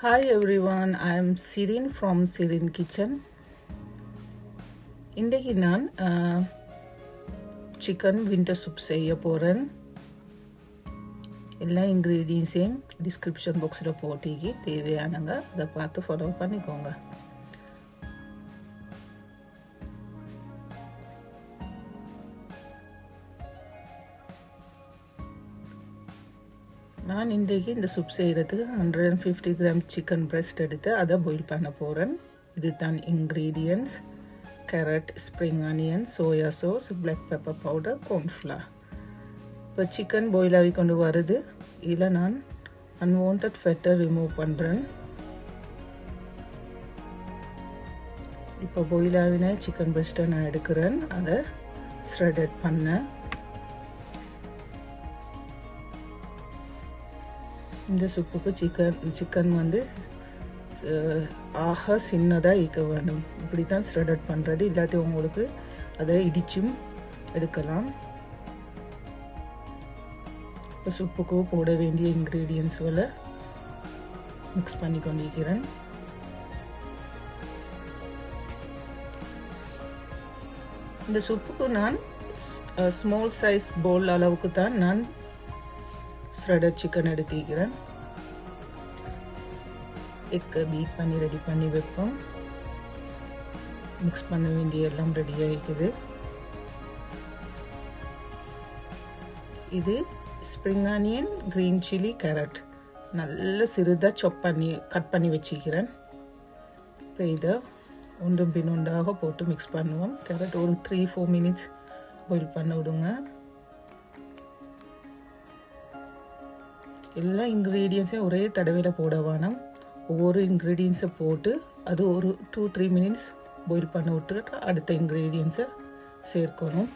Hi everyone, I am Sirin from Sirin Kitchen. இன்றைக்கு நான் chicken winter soup செய்ய போகிறேன். எல்லா இன்க்ரீடியன்ஸையும் டிஸ்கிரிப்ஷன் பாக்ஸில் போட்டிக்கு தேவையானங்க அதை பார்த்து ஃபாலோ பண்ணிக்கோங்க. நான் இன்றைக்கு இந்த சூப் செய்கிறதுக்கு 150 கிராம் சிக்கன் பிரெஸ்ட் எடுத்து அதை பாயில் பண்ண போகிறேன். இது தான் ingredients: carrot, spring onion, soya sauce, black pepper powder, cornflour. இப்போ சிக்கன் பாயில் ஆகி கொண்டு வருது. இதில் நான் அன்வான்ட் ஃபேட்டை ரிமூவ் பண்ணுறேன். இப்போ பாயில் ஆகின சிக்கன் பிரெஸ்ட்டை நான் எடுக்கிறேன், அதை ஷ்ரெடட் பண்ண. இந்த சூப்புக்கு சிக்கன் வந்து ஆக சின்னதாக ஈக்க வேண்டும். இப்படி தான் ஷ்ரெடட் பண்ணுறது. இல்லாட்டி உங்களுக்கு அதை இடிச்சும் எடுக்கலாம். இப்போ சூப்புக்கு போட வேண்டிய இன்க்ரீடியன்ஸ்களை மிக்ஸ் பண்ணி கொண்டிருக்கிறேன். இந்த சூப்புக்கு நான் ஸ்மால் சைஸ் பவுல் அளவுக்கு தான் நான் ஷ்ரெடட் சிக்கன் எடுத்துக்கிறேன். எக்கை பீட் பண்ணி ரெடி பண்ணி வைப்போம். மிக்ஸ் பண்ண வேண்டிய எல்லாம் ரெடி ஆகிக்குது. இது spring onion, green chilli, carrot நல்ல சிறிதாக கட் பண்ணி வச்சுக்கிறேன். இப்போ இதை ஒன்றும் பின் ஒன்றாக போட்டு மிக்ஸ் பண்ணுவோம். கேரட் ஒரு 3-4 மினிட்ஸ் பாயில் பண்ண விடுங்க. எல்லா இன்க்ரீடியன்ஸையும் ஒரே தடவையில் போட வேணாம். ஒவ்வொரு இன்க்ரீடியன்ஸை போட்டு அது ஒரு 2-3 மினிட்ஸ் பாயில் பண்ண விட்டுட்டு அடுத்த இன்க்ரீடியன்ஸை சேர்க்கணும்.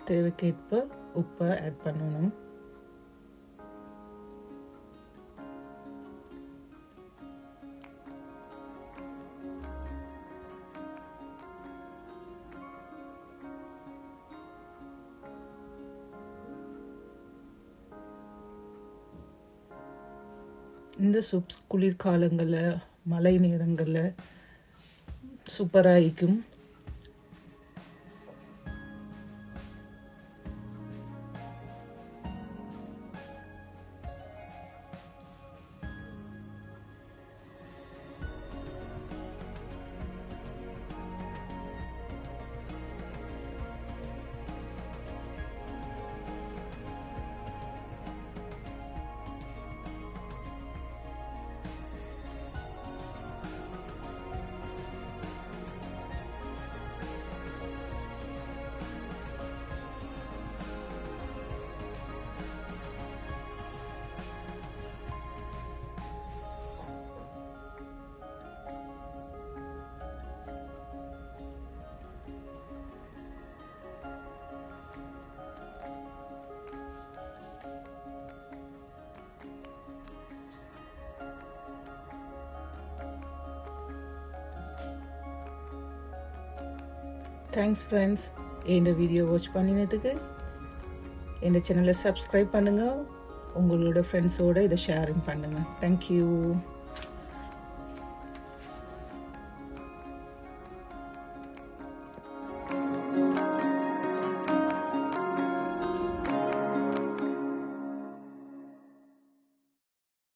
தேவைக்கேற்ப உப்பை ஆட் பண்ணணும். இந்த சூப் குளிர்காலங்களில், மழை நேரங்களில் சூப்பராக இருக்கும். தேங்க்ஸ் ஃப்ரெண்ட்ஸ், இந்த வீடியோ வாட்ச் பண்ணினதுக்கு. இந்த சேனலை சப்ஸ்கிரைப் பண்ணுங்கள். உங்களோட ஃப்ரெண்ட்ஸோடு இதை ஷேரிங் பண்ணுங்கள். தேங்க்யூ.